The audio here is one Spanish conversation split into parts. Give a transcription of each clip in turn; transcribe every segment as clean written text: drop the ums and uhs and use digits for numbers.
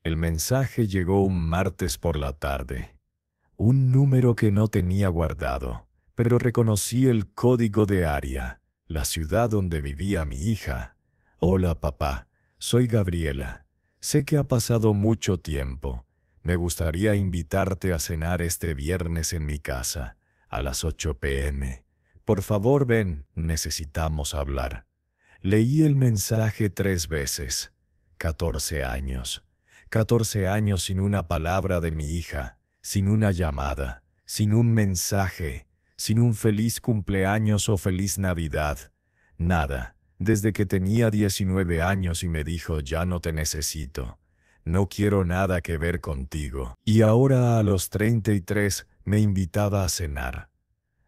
El mensaje llegó un martes por la tarde. Un número que no tenía guardado, pero reconocí el código de área, la ciudad donde vivía mi hija. Hola papá, soy Gabriela. Sé que ha pasado mucho tiempo. Me gustaría invitarte a cenar este viernes en mi casa, a las 8 p.m. Por favor ven, necesitamos hablar. Leí el mensaje 3 veces. 14 años. 14 años sin una palabra de mi hija, sin una llamada, sin un mensaje, sin un feliz cumpleaños o feliz Navidad. Nada, desde que tenía 19 años y me dijo ya no te necesito. No quiero nada que ver contigo. Y ahora a los 33 me invitaba a cenar.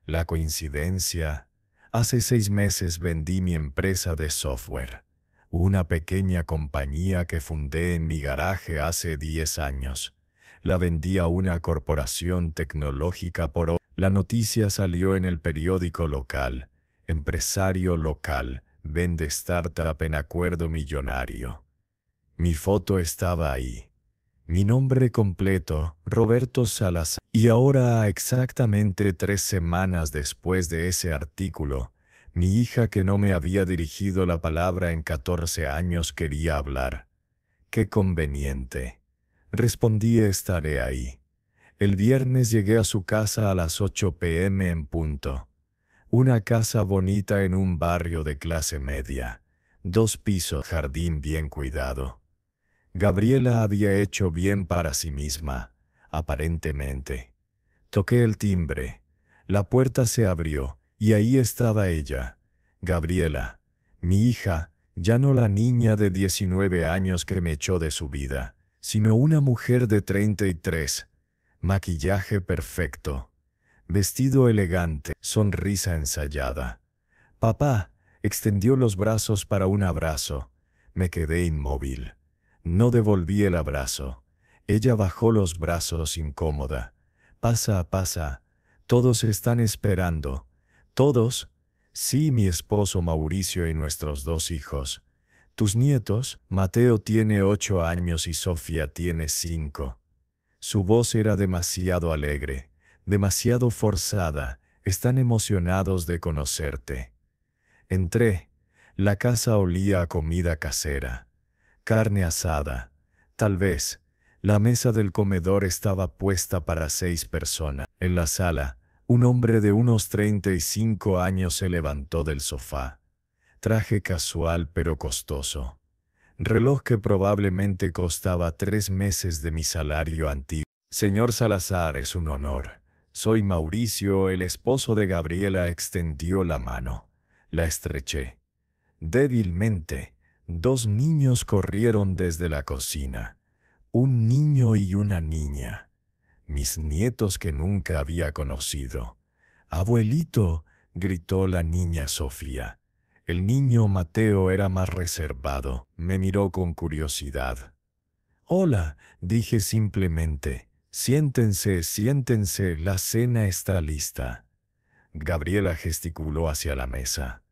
La coincidencia. Hace 6 meses vendí mi empresa de software, una pequeña compañía que fundé en mi garaje hace 10 años. La vendí a una corporación tecnológica La noticia salió en el periódico local. Empresario local, vende startup en acuerdo millonario. Mi foto estaba ahí. Mi nombre completo, Roberto Salazar. Y ahora, exactamente 3 semanas después de ese artículo, mi hija que no me había dirigido la palabra en 14 años quería hablar. ¡Qué conveniente! Respondí estaré ahí. El viernes llegué a su casa a las 8 p.m. en punto. Una casa bonita en un barrio de clase media. 2 pisos, jardín bien cuidado. Gabriela había hecho bien para sí misma, aparentemente. Toqué el timbre. La puerta se abrió, y ahí estaba ella, Gabriela, mi hija, ya no la niña de 19 años que me echó de su vida, sino una mujer de 33, maquillaje perfecto, vestido elegante, sonrisa ensayada. Papá, extendió los brazos para un abrazo. Me quedé inmóvil. No devolví el abrazo. Ella bajó los brazos incómoda. Pasa, pasa. Todos están esperando. ¿Todos? Sí, mi esposo Mauricio y nuestros 2 hijos. ¿Tus nietos? Mateo tiene 8 años y Sofía tiene 5. Su voz era demasiado alegre, demasiado forzada. Están emocionados de conocerte. Entré. La casa olía a comida casera. Carne asada. Tal vez. La mesa del comedor estaba puesta para 6 personas. En la sala, un hombre de unos 35 años se levantó del sofá. Traje casual pero costoso. Reloj que probablemente costaba 3 meses de mi salario antiguo. Señor Salazar, es un honor. Soy Mauricio, el esposo de Gabriela. Extendió la mano. La estreché. Débilmente. 2 niños corrieron desde la cocina. Un niño y una niña. Mis nietos que nunca había conocido. Abuelito, gritó la niña Sofía. El niño Mateo era más reservado. Me miró con curiosidad. Hola, dije simplemente. Siéntense, siéntense, la cena está lista. Gabriela gesticuló hacia la mesa.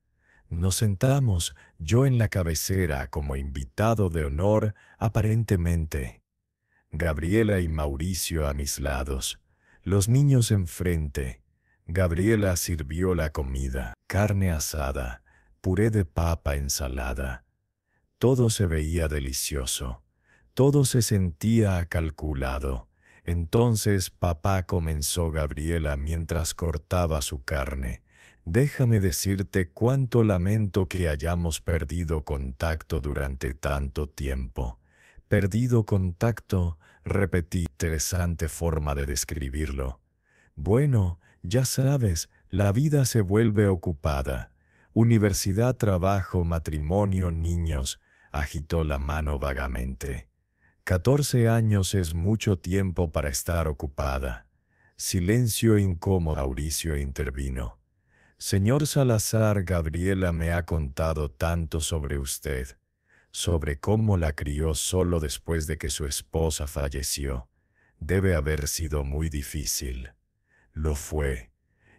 Nos sentamos, yo en la cabecera como invitado de honor, aparentemente. Gabriela y Mauricio a mis lados, los niños enfrente. Gabriela sirvió la comida, carne asada, puré de papa, ensalada. Todo se veía delicioso, todo se sentía calculado. Entonces papá, comenzó Gabriela mientras cortaba su carne. Déjame decirte cuánto lamento que hayamos perdido contacto durante tanto tiempo. Perdido contacto, repetí, interesante forma de describirlo. Bueno, ya sabes, la vida se vuelve ocupada. Universidad, trabajo, matrimonio, niños, agitó la mano vagamente. 14 años es mucho tiempo para estar ocupada. Silencio incómodo. Mauricio intervino. Señor Salazar, Gabriela me ha contado tanto sobre usted, sobre cómo la crió solo después de que su esposa falleció. Debe haber sido muy difícil. Lo fue.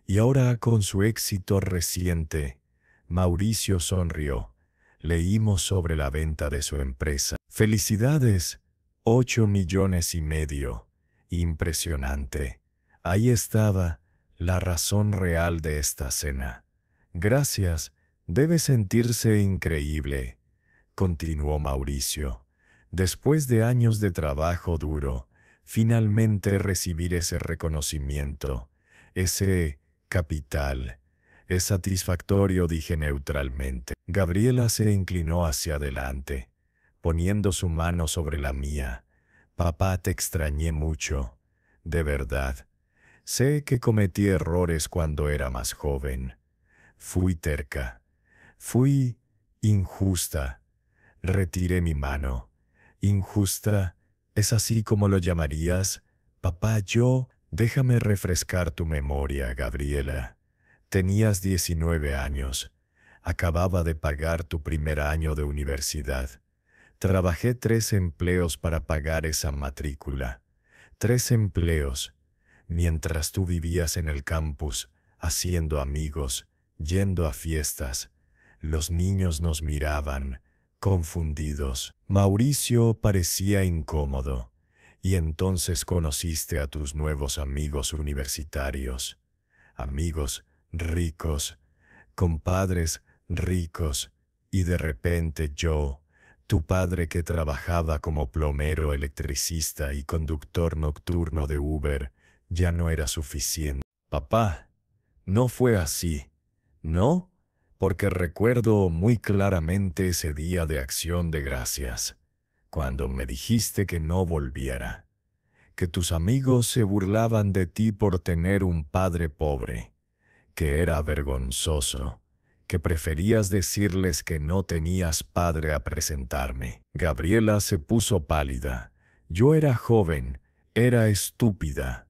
Y ahora con su éxito reciente, Mauricio sonrió. Leímos sobre la venta de su empresa. ¡Felicidades! 8,5 millones. Impresionante. Ahí estaba la razón real de esta cena. Gracias, debe sentirse increíble, continuó Mauricio. Después de años de trabajo duro, finalmente recibir ese reconocimiento, ese capital, es satisfactorio, dije neutralmente. Gabriela se inclinó hacia adelante, poniendo su mano sobre la mía. Papá, te extrañé mucho, de verdad. Sé que cometí errores cuando era más joven. Fui terca. Fui injusta. Retiré mi mano. Injusta, ¿es así como lo llamarías? Papá, déjame refrescar tu memoria, Gabriela. Tenías 19 años. Acababa de pagar tu primer año de universidad. Trabajé 3 empleos para pagar esa matrícula. 3 empleos. Mientras tú vivías en el campus, haciendo amigos, yendo a fiestas. Los niños nos miraban, confundidos. Mauricio parecía incómodo. Y entonces conociste a tus nuevos amigos universitarios. Amigos ricos, compadres ricos. Y de repente yo, tu padre que trabajaba como plomero, electricista y conductor nocturno de Uber, ya no era suficiente. Papá, no fue así, ¿no? Porque recuerdo muy claramente ese día de Acción de Gracias, cuando me dijiste que no volviera, que tus amigos se burlaban de ti por tener un padre pobre, que era vergonzoso, que preferías decirles que no tenías padre a presentarme. Gabriela se puso pálida. Yo era joven, era estúpida.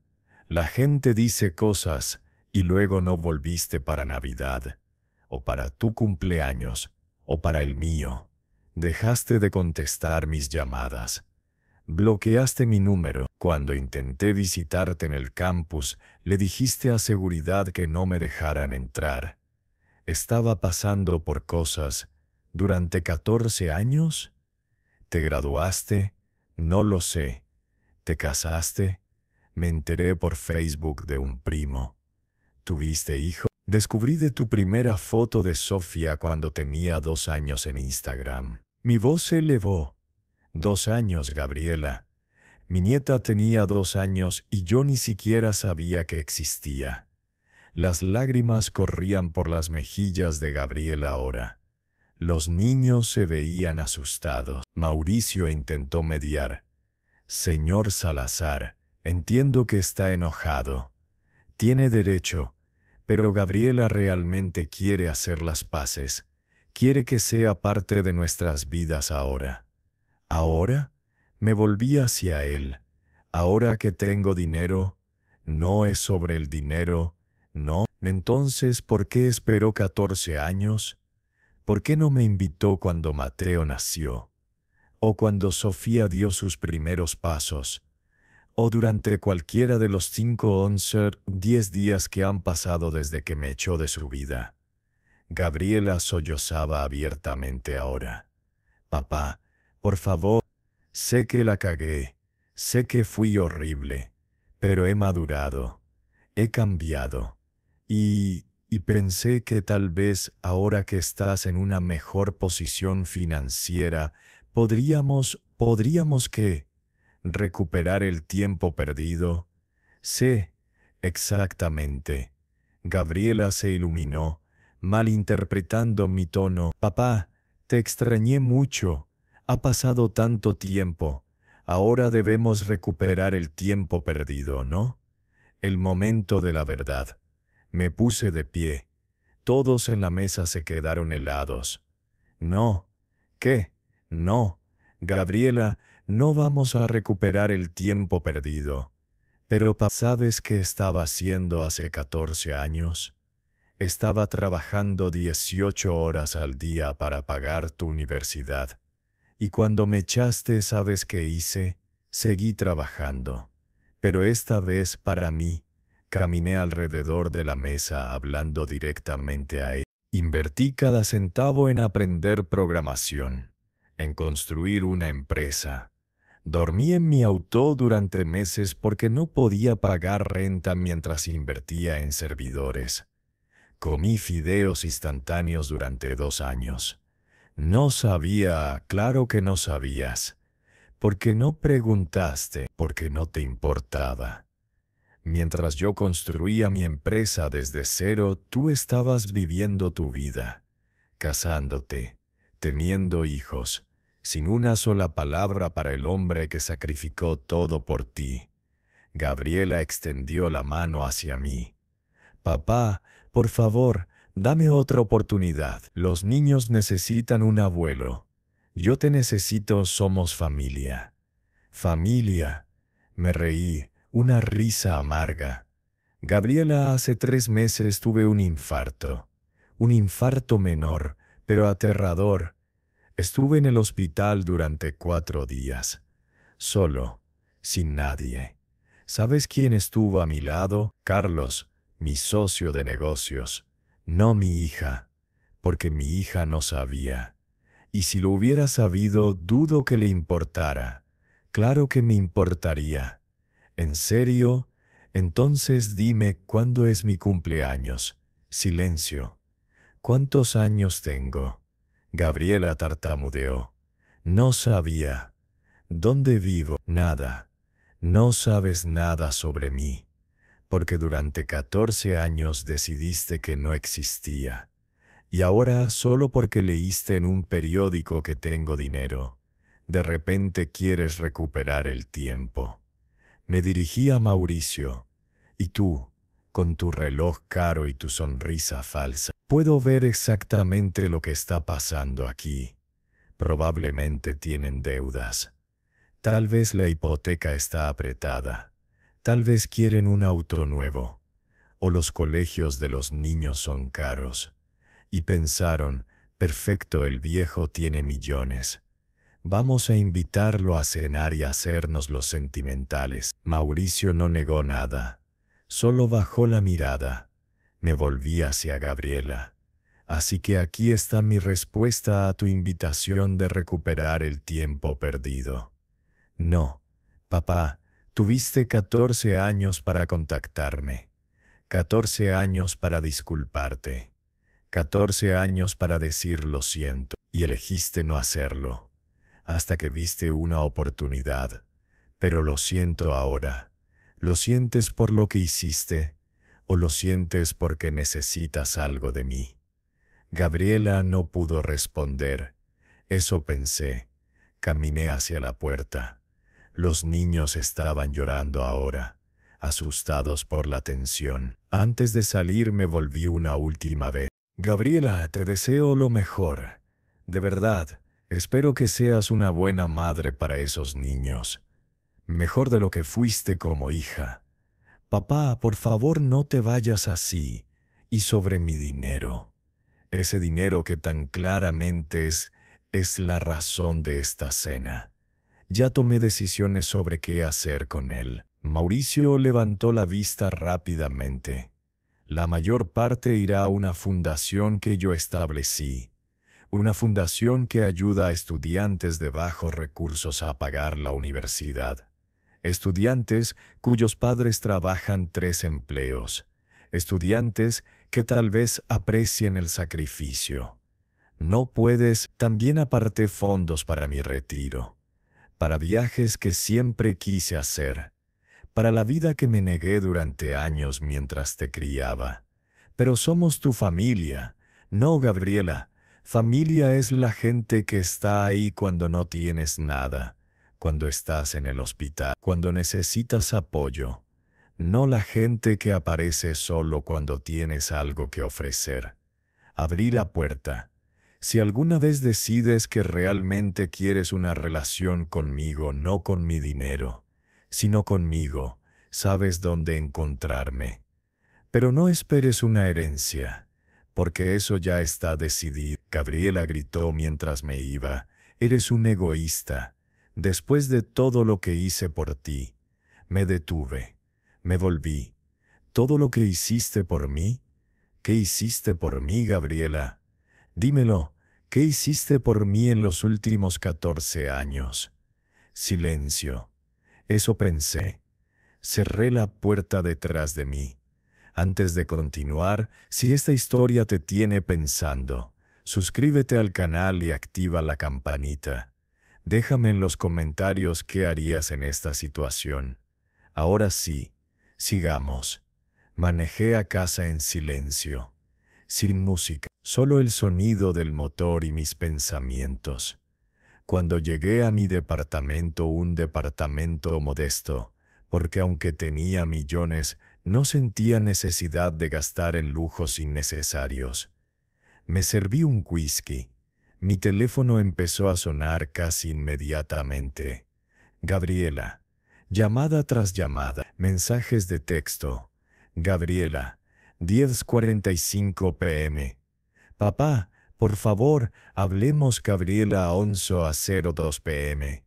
La gente dice cosas y luego no volviste para Navidad, o para tu cumpleaños, o para el mío. Dejaste de contestar mis llamadas. Bloqueaste mi número. Cuando intenté visitarte en el campus, le dijiste a seguridad que no me dejaran entrar. Estaba pasando por cosas. ¿Durante 14 años? ¿Te graduaste? No lo sé. ¿Te casaste? Me enteré por Facebook de un primo. ¿Tuviste hijo? Descubrí de tu primera foto de Sofía cuando tenía 2 años en Instagram. Mi voz se elevó. 2 años, Gabriela. Mi nieta tenía 2 años y yo ni siquiera sabía que existía. Las lágrimas corrían por las mejillas de Gabriela ahora. Los niños se veían asustados. Mauricio intentó mediar. Señor Salazar, entiendo que está enojado. Tiene derecho, pero Gabriela realmente quiere hacer las paces. Quiere que sea parte de nuestras vidas ahora. ¿Ahora? Me volví hacia él. Ahora que tengo dinero, no es sobre el dinero, no. Entonces, ¿por qué esperó 14 años? ¿Por qué no me invitó cuando Mateo nació? ¿O cuando Sofía dio sus primeros pasos? ¿O durante cualquiera de los 5, 11, 10 días que han pasado desde que me echó de su vida? Gabriela sollozaba abiertamente ahora. Papá, por favor, sé que la cagué, sé que fui horrible, pero he madurado, he cambiado. Y pensé que tal vez ahora que estás en una mejor posición financiera, podríamos ¿qué? ¿Recuperar el tiempo perdido? Sé, exactamente. Gabriela se iluminó, malinterpretando mi tono. Papá, te extrañé mucho. Ha pasado tanto tiempo. Ahora debemos recuperar el tiempo perdido, ¿no? El momento de la verdad. Me puse de pie. Todos en la mesa se quedaron helados. No. ¿Qué? No. Gabriela, no vamos a recuperar el tiempo perdido. Pero ¿sabes qué estaba haciendo hace 14 años? Estaba trabajando 18 horas al día para pagar tu universidad. Y cuando me echaste, ¿sabes qué hice? Seguí trabajando. Pero esta vez para mí. Caminé alrededor de la mesa hablando directamente a él. Invertí cada centavo en aprender programación, en construir una empresa. Dormí en mi auto durante meses porque no podía pagar renta mientras invertía en servidores. Comí fideos instantáneos durante 2 años. No sabía, claro que no sabías, porque no preguntaste, porque no te importaba. Mientras yo construía mi empresa desde cero, tú estabas viviendo tu vida, casándote, teniendo hijos, sin una sola palabra para el hombre que sacrificó todo por ti. Gabriela extendió la mano hacia mí. Papá, por favor, dame otra oportunidad. Los niños necesitan un abuelo. Yo te necesito, somos familia. Familia. Me reí, una risa amarga. Gabriela, hace 3 meses tuve un infarto. Un infarto menor, pero aterrador. Estuve en el hospital durante 4 días. Solo, sin nadie. ¿Sabes quién estuvo a mi lado? Carlos, mi socio de negocios. No mi hija, porque mi hija no sabía. Y si lo hubiera sabido, dudo que le importara. Claro que me importaría. ¿En serio? Entonces dime cuándo es mi cumpleaños. Silencio. ¿Cuántos años tengo? Gabriela tartamudeó. No sabía. ¿Dónde vivo? Nada. No sabes nada sobre mí, porque durante 14 años decidiste que no existía. Y ahora, solo porque leíste en un periódico que tengo dinero, de repente quieres recuperar el tiempo. Me dirigí a Mauricio. Y tú, con tu reloj caro y tu sonrisa falsa, puedo ver exactamente lo que está pasando aquí. Probablemente tienen deudas. Tal vez la hipoteca está apretada. Tal vez quieren un auto nuevo. O los colegios de los niños son caros. Y pensaron, perfecto, el viejo tiene millones. Vamos a invitarlo a cenar y a hacernos los sentimentales. Mauricio no negó nada. Solo bajó la mirada. Me volví hacia Gabriela. Así que aquí está mi respuesta a tu invitación de recuperar el tiempo perdido. No, papá, tuviste 14 años para contactarme. 14 años para disculparte. 14 años para decir lo siento. Y elegiste no hacerlo. Hasta que viste una oportunidad. Pero lo siento ahora. ¿Lo sientes por lo que hiciste? ¿O lo sientes porque necesitas algo de mí? Gabriela no pudo responder. Eso pensé. Caminé hacia la puerta. Los niños estaban llorando ahora, asustados por la tensión. Antes de salir me volví una última vez. Gabriela, te deseo lo mejor. De verdad, espero que seas una buena madre para esos niños. Mejor de lo que fuiste como hija. Papá, por favor no te vayas así. Y sobre mi dinero. Ese dinero que tan claramente es la razón de esta cena. Ya tomé decisiones sobre qué hacer con él. Mauricio levantó la vista rápidamente. La mayor parte irá a una fundación que yo establecí. Una fundación que ayuda a estudiantes de bajos recursos a pagar la universidad. Estudiantes cuyos padres trabajan 3 empleos. Estudiantes que tal vez aprecien el sacrificio. No puedes, también aparté fondos para mi retiro. Para viajes que siempre quise hacer, para la vida que me negué durante años mientras te criaba. Pero somos tu familia, ¿no, Gabriela? Familia es la gente que está ahí cuando no tienes nada, cuando estás en el hospital, cuando necesitas apoyo. No la gente que aparece solo cuando tienes algo que ofrecer. Abrí la puerta. Si alguna vez decides que realmente quieres una relación conmigo, no con mi dinero, sino conmigo, sabes dónde encontrarme. Pero no esperes una herencia, porque eso ya está decidido. Gabriela gritó mientras me iba. Eres un egoísta. Después de todo lo que hice por ti, me detuve, me volví. ¿Todo lo que hiciste por mí? ¿Qué hiciste por mí, Gabriela? Dímelo, ¿qué hiciste por mí en los últimos 14 años? Silencio. Eso pensé. Cerré la puerta detrás de mí. Antes de continuar, si esta historia te tiene pensando, suscríbete al canal y activa la campanita. Déjame en los comentarios qué harías en esta situación. Ahora sí, sigamos. Manejé a casa en silencio, sin música, solo el sonido del motor y mis pensamientos. Cuando llegué a mi departamento, un departamento modesto, porque aunque tenía millones, no sentía necesidad de gastar en lujos innecesarios. Me serví un whisky. Mi teléfono empezó a sonar casi inmediatamente. Gabriela. Llamada tras llamada. Mensajes de texto. Gabriela. 10:45 p.m. Papá, por favor, hablemos. Gabriela. 11:02 p.m.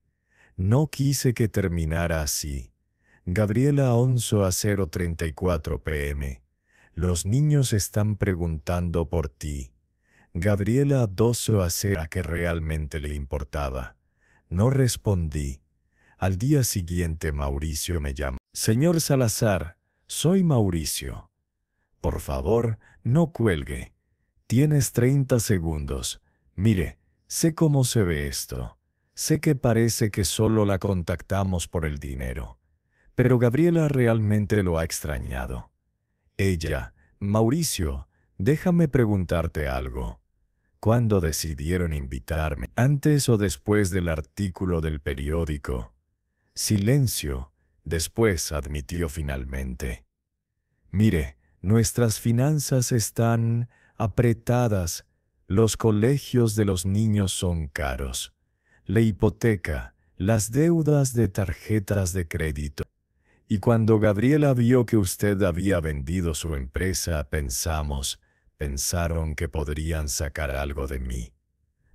No quise que terminara así. Gabriela. 11:34 p.m. Los niños están preguntando por ti. Gabriela. 12:00 que realmente le importaba. No respondí. Al día siguiente Mauricio me llama. Señor Salazar, soy Mauricio. Por favor, no cuelgue. Tienes 30 segundos. Mire, sé cómo se ve esto. Sé que parece que solo la contactamos por el dinero. Pero Gabriela realmente lo ha extrañado. Ella, Mauricio, déjame preguntarte algo. ¿Cuándo decidieron invitarme? ¿Antes o después del artículo del periódico? Silencio. Después admitió finalmente. Mire, nuestras finanzas están apretadas. Los colegios de los niños son caros. La hipoteca, las deudas de tarjetas de crédito. Y cuando Gabriela vio que usted había vendido su empresa, pensaron que podrían sacar algo de mí.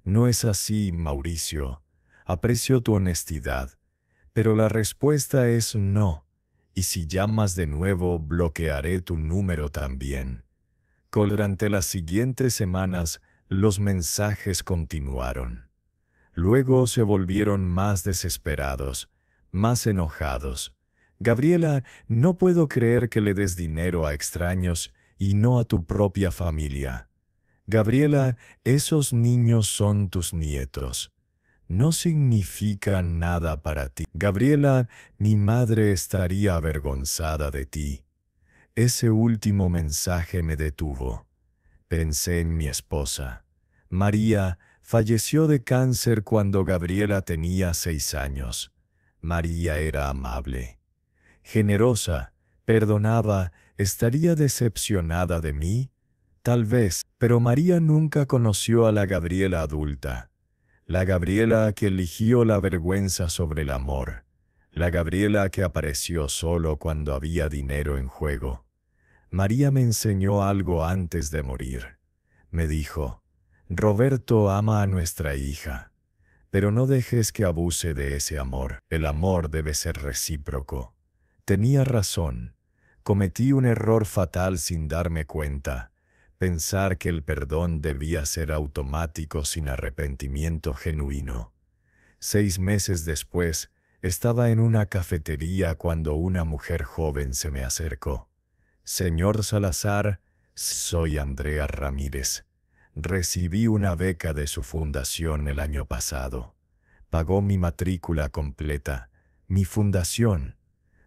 No es así, Mauricio. Aprecio tu honestidad. Pero la respuesta es no. Y si llamas de nuevo, bloquearé tu número también. Durante las siguientes semanas, los mensajes continuaron. Luego se volvieron más desesperados, más enojados. Gabriela, no puedo creer que le des dinero a extraños y no a tu propia familia. Gabriela, esos niños son tus nietos. No significan nada para ti. Gabriela, mi madre estaría avergonzada de ti. Ese último mensaje me detuvo. Pensé en mi esposa. María falleció de cáncer cuando Gabriela tenía 6 años. María era amable, generosa, perdonaba. ¿Estaría decepcionada de mí? Tal vez, pero María nunca conoció a la Gabriela adulta. La Gabriela que eligió la vergüenza sobre el amor. La Gabriela que apareció solo cuando había dinero en juego. María me enseñó algo antes de morir. Me dijo, Roberto ama a nuestra hija, pero no dejes que abuse de ese amor. El amor debe ser recíproco. Tenía razón. Cometí un error fatal sin darme cuenta. Pensar que el perdón debía ser automático sin arrepentimiento genuino. 6 meses después, estaba en una cafetería cuando una mujer joven se me acercó. Señor Salazar, soy Andrea Ramírez. Recibí una beca de su fundación el año pasado. Pagó mi matrícula completa. Mi fundación.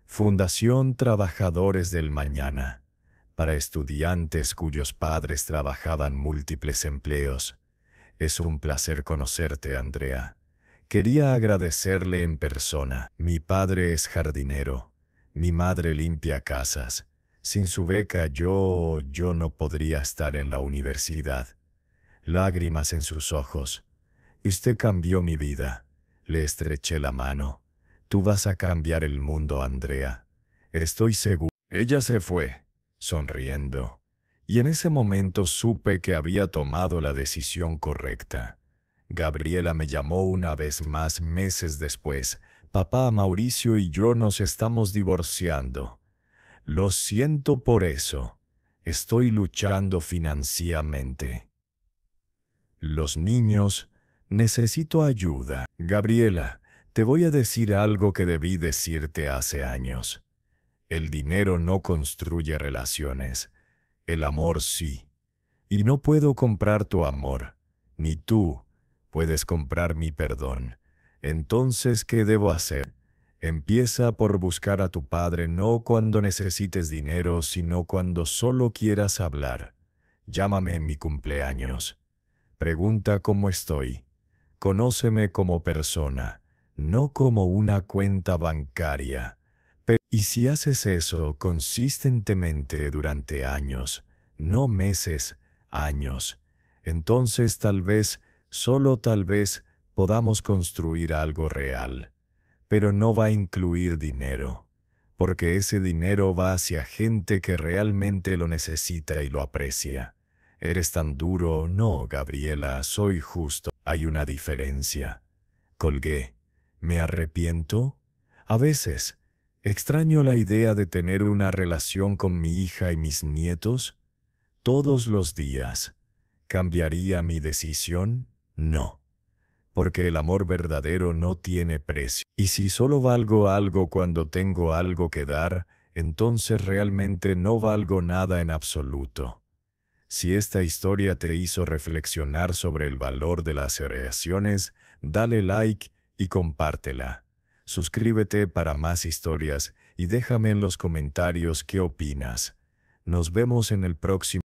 Fundación Trabajadores del Mañana. Para estudiantes cuyos padres trabajaban múltiples empleos. Es un placer conocerte, Andrea. Quería agradecerle en persona. Mi padre es jardinero. Mi madre limpia casas. Sin su beca yo no podría estar en la universidad. Lágrimas en sus ojos. Usted cambió mi vida. Le estreché la mano. Tú vas a cambiar el mundo, Andrea. Estoy seguro. Ella se fue, sonriendo. Y en ese momento supe que había tomado la decisión correcta. Gabriela me llamó una vez más meses después. Papá, Mauricio y yo nos estamos divorciando. Lo siento por eso. Estoy luchando financieramente. Los niños, necesito ayuda. Gabriela, Te voy a decir algo que debí decirte hace años. El dinero no construye relaciones, el amor sí. Y no puedo comprar tu amor, ni tú puedes comprar mi perdón. Entonces, ¿qué debo hacer? Empieza por buscar a tu padre no cuando necesites dinero, sino cuando solo quieras hablar. Llámame en mi cumpleaños. Pregunta cómo estoy. Conóceme como persona, no como una cuenta bancaria. Y si haces eso consistentemente durante años, no meses, años, entonces tal vez, solo tal vez, podamos construir algo real. Pero no va a incluir dinero, porque ese dinero va hacia gente que realmente lo necesita y lo aprecia. Eres tan duro, no, Gabriela, soy justo. Hay una diferencia. Colgué. ¿Me arrepiento? A veces. Extraño la idea de tener una relación con mi hija y mis nietos. Todos los días. ¿Cambiaría mi decisión? No. Porque el amor verdadero no tiene precio. Y si solo valgo algo cuando tengo algo que dar, entonces realmente no valgo nada en absoluto. Si esta historia te hizo reflexionar sobre el valor de las relaciones, dale like y compártela. Suscríbete para más historias y déjame en los comentarios qué opinas. Nos vemos en el próximo.